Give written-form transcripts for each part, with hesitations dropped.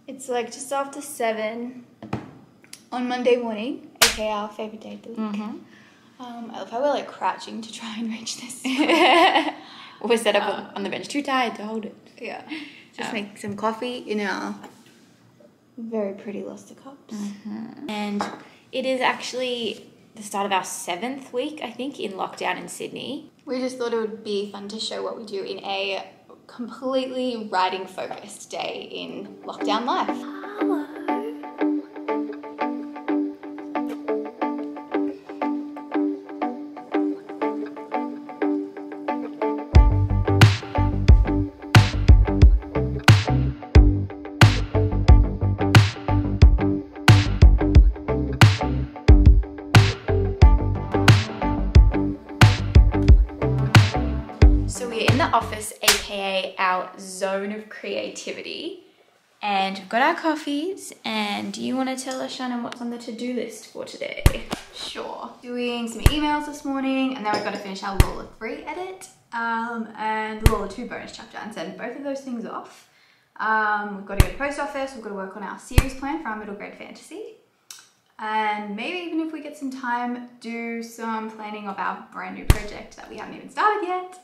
It's like just after 7 on Monday morning, aka our favourite day of the week. I love how we're like crouching to try and reach this. We're set up on the bench, too tired to hold it. Yeah. Just make some coffee in our very pretty luster cups. And it is actually the start of our 7th week, I think, in lockdown in Sydney. We just thought it would be fun to show what we do in a completely writing focused day in lockdown life. Office, aka our zone of creativity, and we've got our coffees. And do you want to tell us, Shannon, what's on the to-do list for today? Sure. Doing some emails this morning, and then we've got to finish our LOLA 3 edit and the LOLA 2 bonus chapter and send both of those things off. We've got to go to the post office, we've got to work on our series plan for our middle grade fantasy. And maybe even if we get some time, do some planning of our brand new project that we haven't even started yet.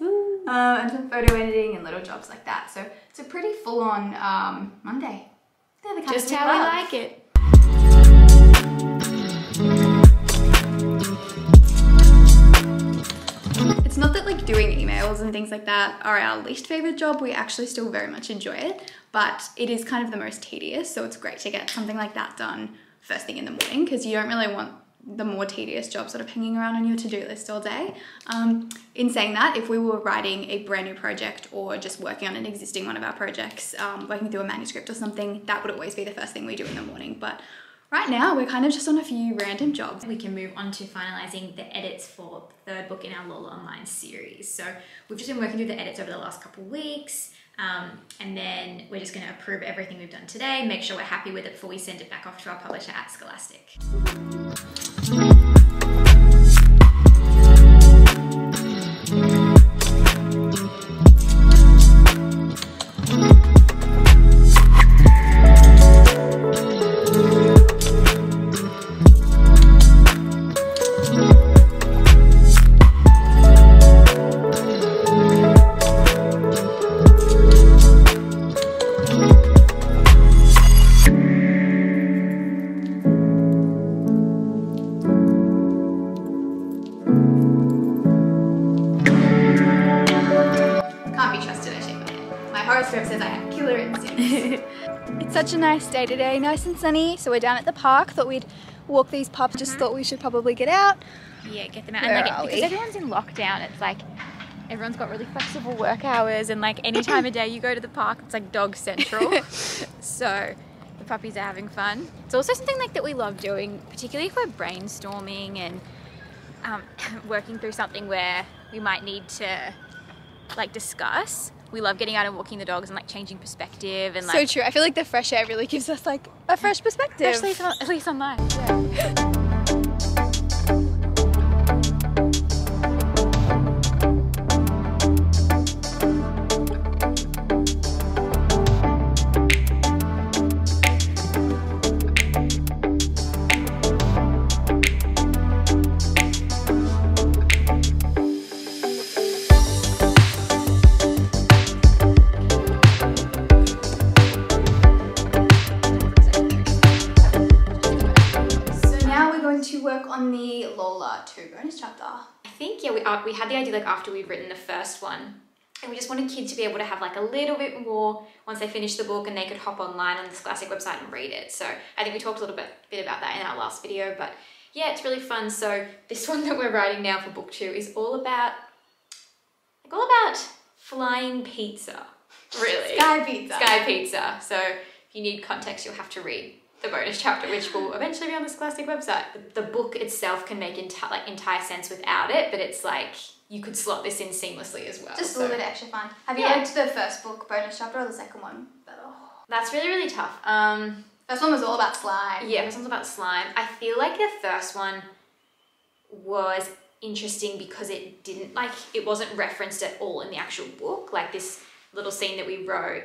And some photo editing and little jobs like that. So it's a pretty full-on Monday. Just how we like it. It's not that like doing emails and things like that are our least favorite job. We actually still very much enjoy it, but it is kind of the most tedious. So it's great to get something like that done first thing in the morning, because you don't really want the more tedious jobs sort of hanging around on your to-do list all day. In saying that, if we were writing a brand new project or just working on an existing one of our projects, working through a manuscript or something, that would always be the first thing we do in the morning. But right now, we're kind of just on a few random jobs. We can move on to finalising the edits for the 3rd book in our LOLA Online series. So we've just been working through the edits over the last couple of weeks. And then we're just going to approve everything we've done today, make sure we're happy with it before we send it back off to our publisher at Scholastic. It's such a nice day today, nice and sunny. So we're down at the park. Thought we'd walk these pups. Just thought we should probably get out. Yeah, get them out. And like, because everyone's in lockdown, it's like everyone's got really flexible work hours, and like any time of day you go to the park, it's like dog central. So the puppies are having fun. It's also something like that we love doing, particularly if we're brainstorming and working through something where we might need to like discuss. We love getting out and walking the dogs and like changing perspective and like. So true. I feel like the fresh air really gives us like a fresh perspective. Especially at least on mine. Yeah. On the LOLA 2 bonus chapter. I think, yeah, we had the idea like after we'd written the first one, and we just wanted kids to be able to have like a little bit more once they finished the book and they could hop online on the Scholastic website and read it. So I think we talked a little bit about that in our last video, but yeah, it's really fun. So this one that we're writing now for book 2 is all about flying pizza, really. Sky pizza. Sky pizza. So if you need context, you'll have to read the bonus chapter, which will eventually be on the Scholastic website. The book itself can make entire sense without it, but it's like you could slot this in seamlessly as well. Just a little bit extra fun. Have you read the first book bonus chapter or the second one better? That's really, really tough. First one was all about slime. Yeah, first one's about slime. I feel like the first one was interesting because it wasn't referenced at all in the actual book. Like this little scene that we wrote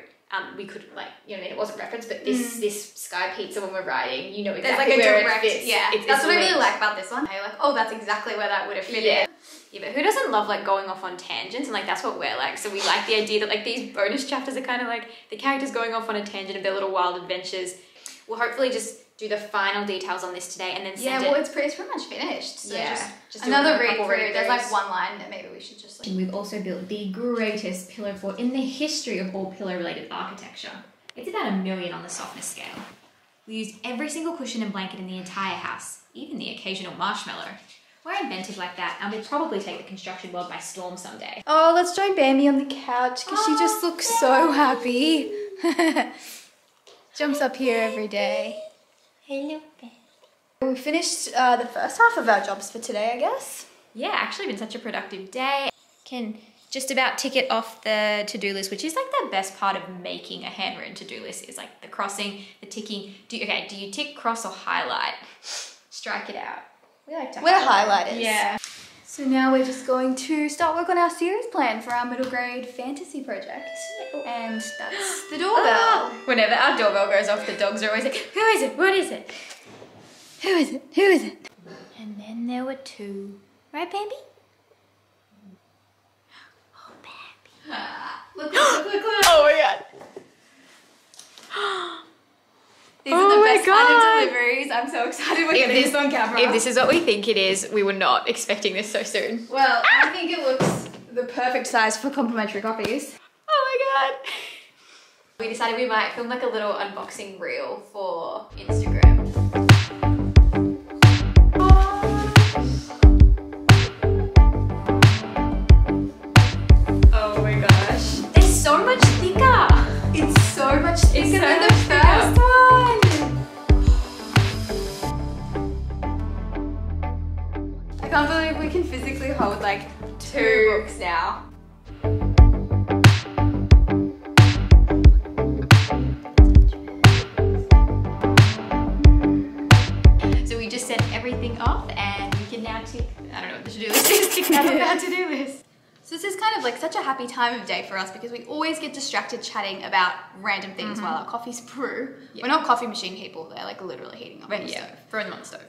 we could like, you know, I mean, it wasn't referenced, but this Sky Pizza when we're riding, you know There's exactly like a where direct, it fits. yeah. That's what I really like about this one. You're like, oh, that's exactly where that would have fit in. Yeah, but who doesn't love like going off on tangents, and like that's what we're like. So we like the idea that like these bonus chapters are kind of like the characters going off on a tangent of their little wild adventures. We'll hopefully just do the final details on this today and then send it. Well, it's pretty much finished. So just another read through. There's like one line that maybe we should just like... We've also built the greatest pillow fort in the history of all pillow-related architecture. It's about 1 million on the softness scale. We used every single cushion and blanket in the entire house, even the occasional marshmallow. We're inventive like that, and we'd probably take the construction world by storm someday. Oh, let's join Bambi on the couch because she just looks so happy. Jumps up here every day. Hello, babe. We finished the first half of our jobs for today, I guess. Yeah, actually been such a productive day. Can just about tick it off the to-do list, which is like the best part of making a handwritten to-do list, is like the crossing, the ticking. Do you tick, cross, or highlight? Strike it out. We like to highlight. Highlighters. Yeah. So now we're just going to start work on our series plan for our middle grade fantasy project. And that's the doorbell. Whenever our doorbell goes off, the dogs are always like, who is it? What is it? Who is it? Who is it? And then there were 2. Right, baby? Oh, baby. Look. Oh my god. These are the best kind of deliveries. I'm so excited when this on camera. If this is what we think it is, we were not expecting this so soon. Well, I think it looks the perfect size for complimentary copies. Oh my god. We decided we might film like a little unboxing reel for Instagram. Oh my gosh. It's so much thicker. It's so much thicker than the first one. I can't believe we can physically hold like 2 books now. So we just set everything off and we can now tick, I don't know what the to-do list is, tick that off our to-do list. So this is kind of like such a happy time of day for us because we always get distracted chatting about random things while our coffee's brew. Yeah. We're not coffee machine people, they're like literally heating up on the stove. Throwing them on the stove.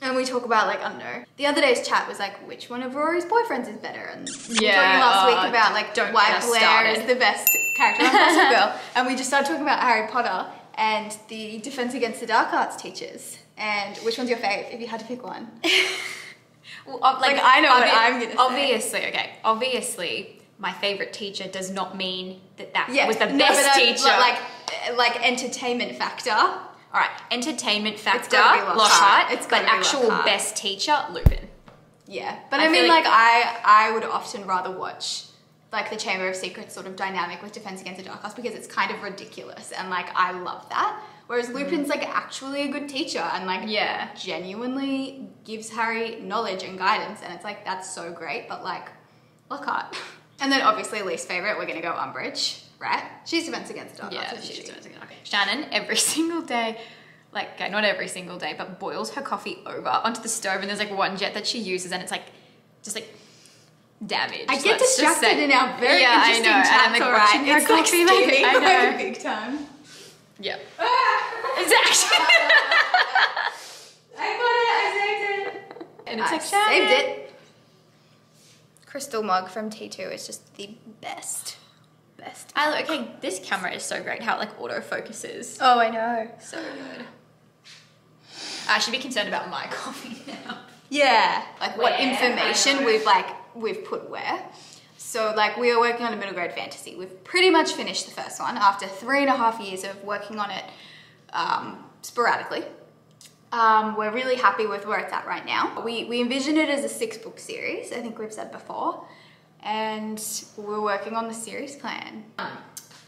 And we talk about like, I don't know, the other day's chat was like, which one of Rory's boyfriends is better? And we were talking last week about like why Blair is the best character on Gossip Girl. And we just started talking about Harry Potter and the Defense Against the Dark Arts teachers. And which one's your fave if you had to pick one? Well, like I know what I'm gonna say. Obviously, my favorite teacher does not mean that was the best teacher. Like entertainment factor. All right, entertainment factor, Lockhart. It's but actual best teacher, Lupin. Yeah, but I mean, like I would often rather watch like the Chamber of Secrets sort of dynamic with Defense Against the Dark Arts because it's kind of ridiculous and like I love that. Whereas Lupin's like actually a good teacher and like genuinely gives Harry knowledge and guidance and it's like that's so great, but like Lockhart. And then obviously least favourite, we're gonna go Umbridge, right? She's Defense Against the Dark Arts. Yeah, she's Defense Against the Dark Arts. Shannon, every single day, like okay, not every single day, but boils her coffee over onto the stove and there's like one jet that she uses and it's like just like damaged. I get distracted in our very interesting chats, alright? It's like steaming like big time. Yeah. It's actually. I got it. I saved it. And it's like saved it. Crystal mug from T2 is just the best. Okay, this camera is so great. How it like auto focuses. Oh, I know. So good. I should be concerned about my coffee now. Yeah. Like what information we've put where. So like we are working on a middle grade fantasy. We've pretty much finished the first one after 3.5 years of working on it sporadically. We're really happy with where it's at right now. We envision it as a 6-book series, I think we've said before, and we're working on the series plan.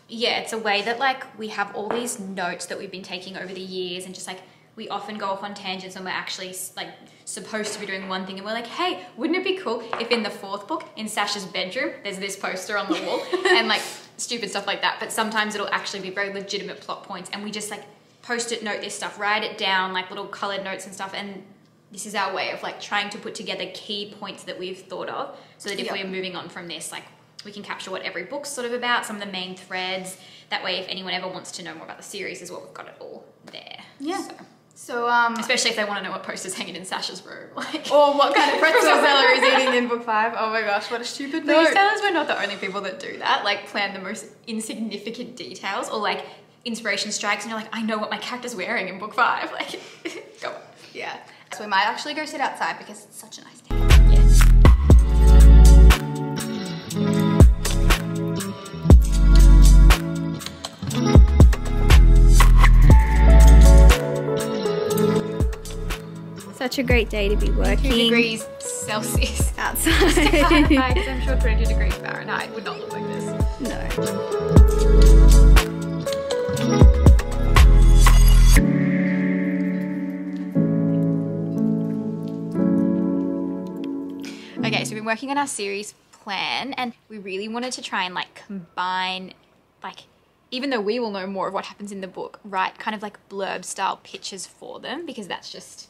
Yeah, it's a way that like we have all these notes that we've been taking over the years and just like we often go off on tangents when we're actually like supposed to be doing one thing and we're like, hey, wouldn't it be cool if in the 4th book in Sasha's bedroom there's this poster on the wall and like stupid stuff like that, but sometimes it'll actually be very legitimate plot points and we just like post-it note this stuff, write it down, like little colored notes and stuff, and this is our way of like trying to put together key points that we've thought of so that if we're moving on from this, like we can capture what every book's sort of about, some of the main threads. That way, if anyone ever wants to know more about the series as well, we've got it all there. Yeah. So especially if they want to know what poster's hanging in Sasha's room, like, or what kind of pretzels Ella is eating in book 5. Oh my gosh, what a stupid note. Please tell us we're not the only people that do that, like plan the most insignificant details, or like inspiration strikes and you're like, I know what my character's wearing in book 5. Like, go on. Yeah. So we might actually go sit outside because it's such a nice day. Yes. Such a great day to be working. 2 degrees Celsius outside. Because I'm sure 22 degrees Fahrenheit would not look like this. No. Okay, so we've been working on our series plan and we really wanted to try and like combine, like, even though we will know more of what happens in the book, write kind of like blurb style pictures for them, because that's just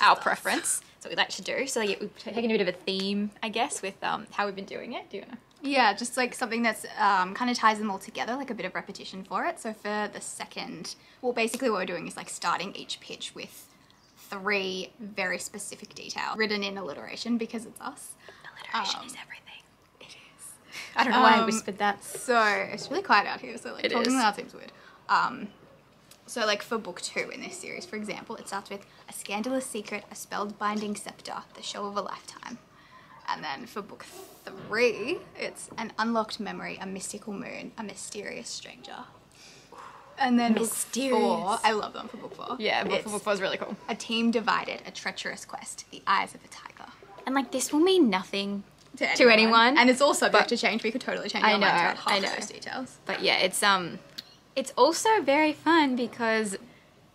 our preference. That's what we like to do. So like, we've taken a bit of a theme, I guess, with how we've been doing it. Do you know? Yeah, just like something that's kind of ties them all together, like a bit of repetition for it. So for the second, well, basically what we're doing is like starting each pitch with 3 very specific details written in alliteration because it's us. Alliteration is everything. It is. I don't know why I whispered that. So it's really quiet out here, so like It talking is. loud seems weird. So like for book 2 in this series, for example, it starts with a scandalous secret, a spellbinding scepter, the show of a lifetime. And then for book 3, it's an unlocked memory, a mystical moon, a mysterious stranger. And then Mysterious. book 4, I love them for book 4. Yeah, book It's 4 is really cool. a team divided, a treacherous quest, the eyes of a tiger. And like, this will mean nothing To anyone. And it's all subject to change. We could totally change our minds about half I of know. those details. But yeah, it's also very fun because,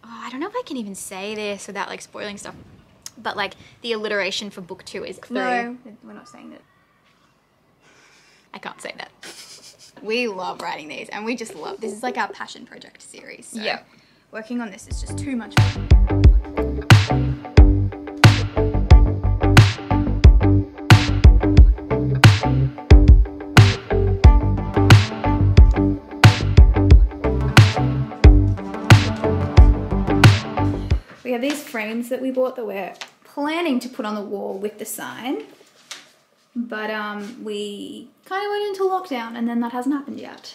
I don't know if I can even say this without like spoiling stuff, but like the alliteration for book 2 is through. No, we're not saying that. I can't say that. We love writing these, and we just love, this is like our passion project series. So Yeah. working on this is just too much fun. We have these frames that we bought that we're planning to put on the wall with the sign. But we kind of went into lockdown and then that hasn't happened yet.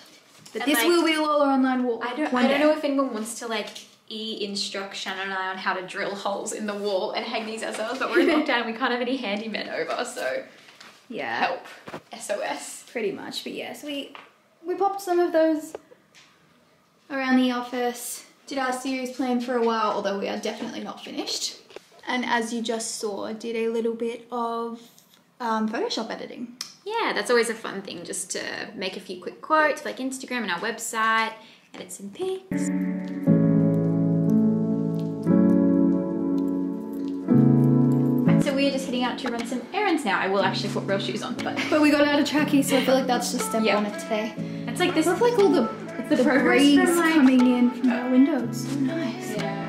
But And this like, will be a LOLA online wall. I don't know if anyone wants to like instruct Shannon and I on how to drill holes in the wall and hang these ourselves, but we're in lockdown and we can't have any handymen over, so Yeah. help. SOS. Pretty much, but yes, we popped some of those around the office. Did our series plan for a while, although we are definitely not finished. And as you just saw, did a little bit of Photoshop editing. Yeah, that's always a fun thing, just to make a few quick quotes, like Instagram and our website, edit some pics. So we are just heading out to run some errands now. I will actually put real shoes on, but we got out of trackie, so I feel like that's just step Yeah. one of today. it's like this. I love like all the progress breeze from, like- coming in from our window. It's so nice. Yeah.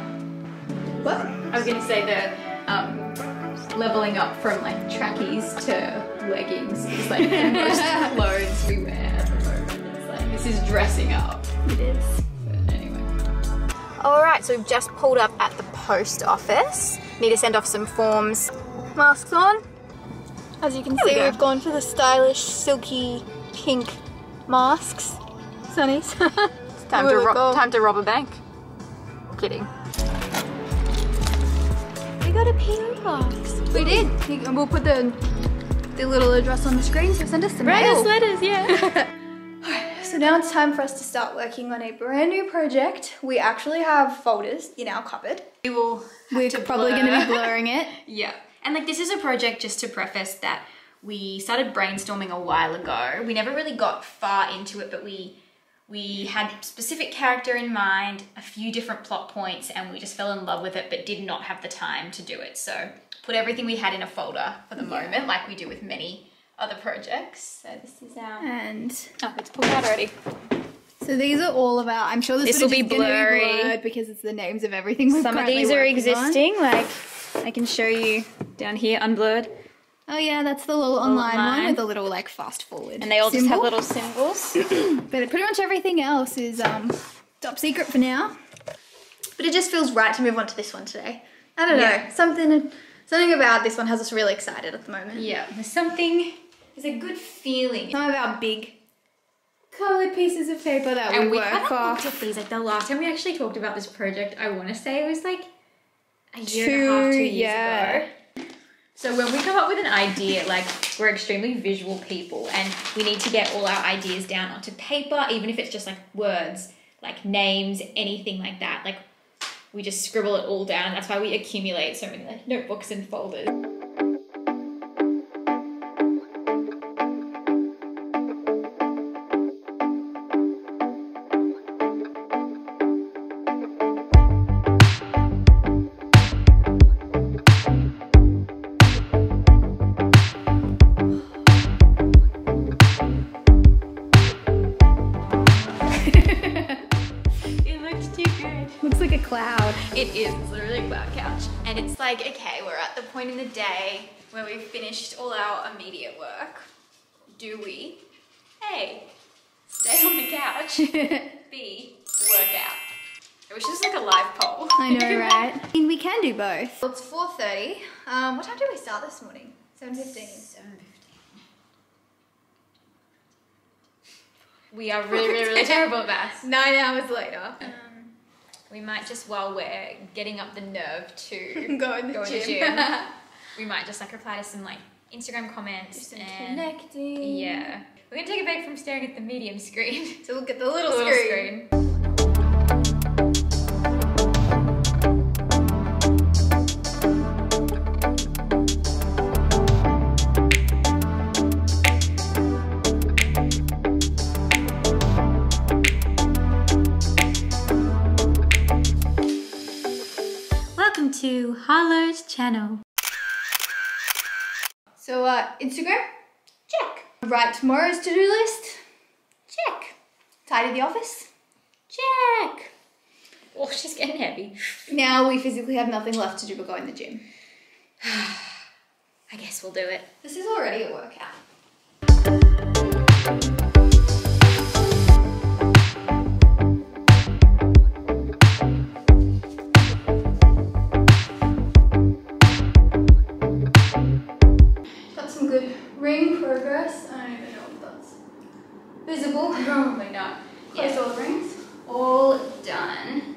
What? I was gonna say the leveling up from like trackies to leggings is like the most clothes we wear at the moment. It's like, this is dressing up. It is. But anyway. Alright, so we've just pulled up at the post office. Need to send off some forms. Masks on. As you can see, we've gone for the stylish, silky, pink masks. Sunnies. It's time to rob a bank. Kidding. We got a PO box. We did. And we'll put the little address on the screen, so send us some Write mail. us letters, yeah. So now it's time for us to start working on a brand new project. We actually have folders in our cupboard. We will We're probably going to be blurring it. Yeah. And like, this is a project, just to preface, that we started brainstorming a while ago. We never really got far into it, but we had a specific character in mind, a few different plot points, and we just fell in love with it, but did not have the time to do it. So put everything we had in a folder for the moment, like we do with many other projects. So this is our... And Oh, it's pulled out already. so these are all of our, I'm sure this will will be be blurry. blurred because it's the names of everything we're Some of currently these are working on. existing, like I can show you down here, unblurred. Oh yeah, that's the LOLA Online one with a little like fast forward. And they all symbol. just have little symbols. But pretty much everything else is top secret for now. But it just feels right to move on to this one today. I don't know, something about this one has us really excited at the moment. Yeah, there's a good feeling. Some of our big coloured pieces of paper that we work off. Looked at these, like the last time we actually talked about this project, I want to say it was like a year and a half, 2 years ago. So when we come up with an idea, like we're extremely visual people and we need to get all our ideas down onto paper, even if it's just like words, like names, anything like that. Like we just scribble it all down. That's why we accumulate so many like notebooks and folders. Cloud. It is, it's literally a cloud couch. And it's like, okay, we're at the point in the day where we've finished all our immediate work. Do we? A, stay on the couch. B, work out. I wish this was like a live poll. I know, right? I mean, we can do both. Well, it's 4:30. What time did we start this morning? 7:15. 7:15. We are really terrible at maths. 9 hours later. We might just, while we're getting up the nerve to go in the gym, we might just like reply to some like Instagram comments and connecting. Yeah. We're gonna take a break from staring at the medium screen to look at the little screen. To Harlow's channel. So Instagram? Check. Write tomorrow's to-do list? Check. Tidy the office? Check. Oh, she's getting heavy. Now we physically have nothing left to do but go in the gym. I guess we'll do it. This is already a workout. Ring progress. I don't even know if that's visible. Probably not. Close all the rings. All done.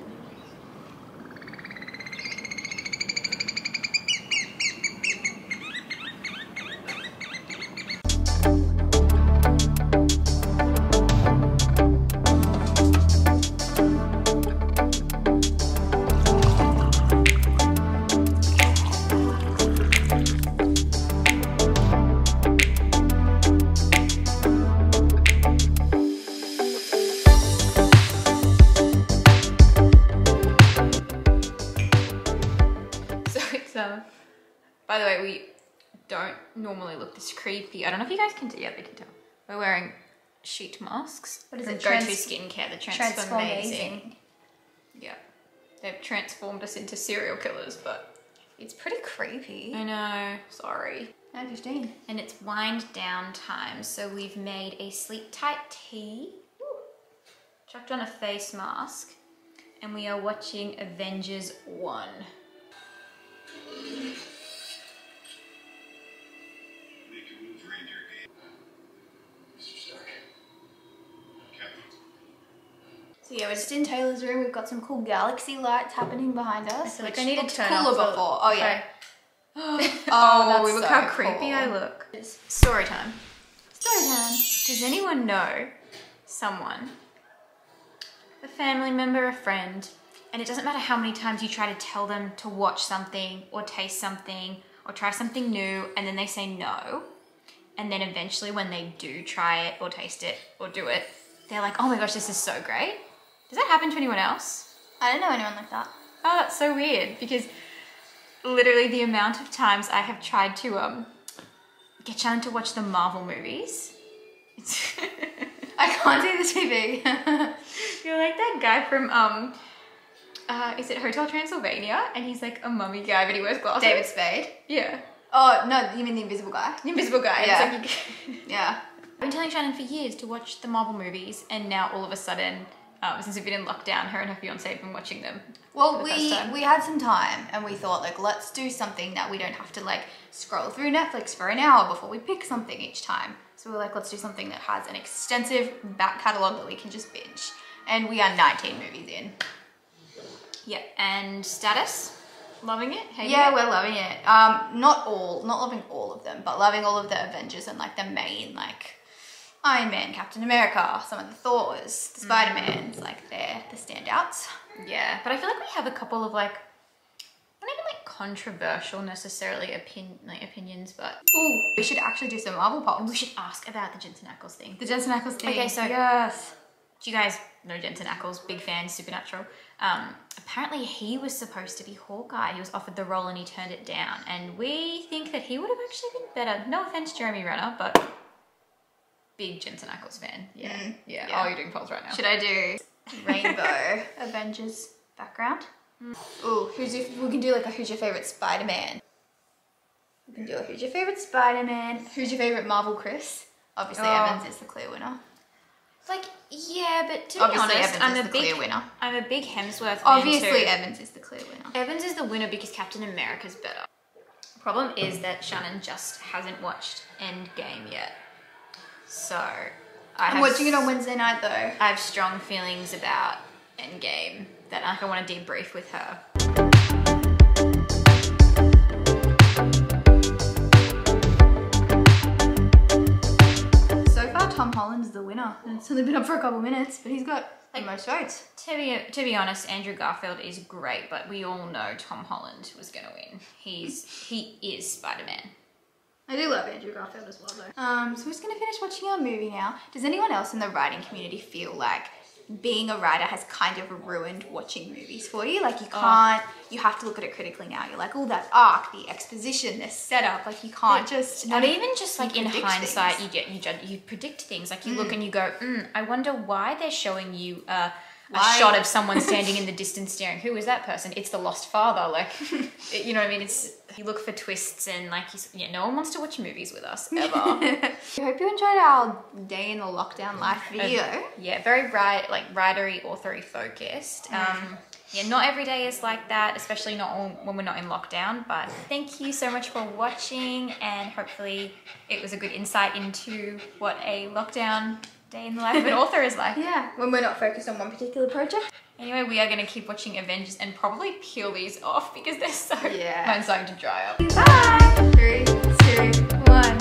By the way, we don't normally look this creepy. I don't know if you guys can tell. Yeah, they can tell. We're wearing sheet masks. What is it? Go-to skincare, the Transformazing. Yeah. They've transformed us into serial killers, but it's pretty creepy. I know. Sorry. 9:15. And it's wind down time, so we've made a sleep tight tea. Chucked on a face mask, and we are watching Avengers 1. So yeah, we're just in Taylor's room. We've got some cool galaxy lights happening behind us. I feel like I need to turn cooler off before. Oh yeah. Oh, that's look so how creepy I look. Story time. Story time. Does anyone know someone, a family member, a friend, and it doesn't matter how many times you try to tell them to watch something or taste something or try something new and then they say no, and then eventually when they do try it or taste it or do it, they're like, oh my gosh, this is so great. Does that happen to anyone else? I don't know anyone like that. Oh, that's so weird, because literally the amount of times I have tried to get Shannon to watch the Marvel movies. I can't see the TV. You're like that guy from is it Hotel Transylvania? And he's like a mummy guy, but he wears glasses. David Spade. Yeah. Oh, no, you mean the Invisible Guy? The Invisible Guy. Yeah. It's like Yeah. I've been telling Shannon for years to watch the Marvel movies, and now all of a sudden, since we've been in lockdown, her and her fiance have been watching them. Well, we had some time and we thought, like, let's do something that we don't have to, like, scroll through Netflix for an hour before we pick something each time. So we're like, let's do something that has an extensive back catalogue that we can just binge. And we are 19 movies in. Yeah, and status? Loving it? Yeah, we're loving it. Not loving all of them, but loving all of the Avengers and, like, the main, like, Iron Man, Captain America, some of the Thors, the Spider-Mans, like, they're the standouts. Yeah, but I feel like we have a couple of, like, not even, like, controversial necessarily opinions, but... Ooh, we should actually do some Marvel pops. We should ask about the Jensen Ackles thing. The Jensen Ackles thing. Okay, so... Yes. Do you guys know Jensen Ackles? Big fan, Supernatural. Apparently he was supposed to be Hawkeye. He was offered the role and he turned it down. And we think that he would have actually been better. No offense, Jeremy Renner, but big Jensen Ackles fan. Yeah. Yeah. Oh, you're doing polls right now. Should I do Rainbow Avengers background? Ooh, we can do like a who's your favorite Spider-Man? We can do a who's your favorite Spider-Man? Who's your favorite Marvel Chris? Obviously Evans is the clear winner. Like, yeah, but to Obviously, be honest, Evans is the clear winner. I'm a big Hemsworth fan Obviously, too. Evans is the clear winner. Evans is the winner because Captain America's better. Problem is that Shannon just hasn't watched Endgame yet. So, I'm watching it on Wednesday night though. I have strong feelings about Endgame that I want to debrief with her. Tom Holland's the winner, and it's only been up for a couple minutes, but he's got the most votes. To be honest, Andrew Garfield is great, but we all know Tom Holland was going to win. He is Spider-Man. I do love Andrew Garfield as well, though. So we're just going to finish watching our movie now. Does anyone else in the writing community feel like being a writer has kind of ruined watching movies for you? Like, you can't, you have to look at it critically now. You're like, oh, that arc, the exposition, the setup, like, you can't just... Not even just, like, in hindsight, you predict things. Like, you look and you go, I wonder why they're showing you a shot of someone standing in the distance staring. Who is that person? It's the lost father. Like, you know what I mean? You look for twists and, like, no one wants to watch movies with us, ever. I hope you enjoyed our day in the lockdown life video. Yeah, very writery, authory focused. Yeah, not every day is like that, especially not when we're not in lockdown, but thank you so much for watching, and hopefully it was a good insight into what a lockdown day in the life of an author is like. Yeah, when we're not focused on one particular project. Anyway, we are going to keep watching Avengers and probably peel these off because they're so... Yeah. Mine's starting to dry up. Bye! 3, 2, 1.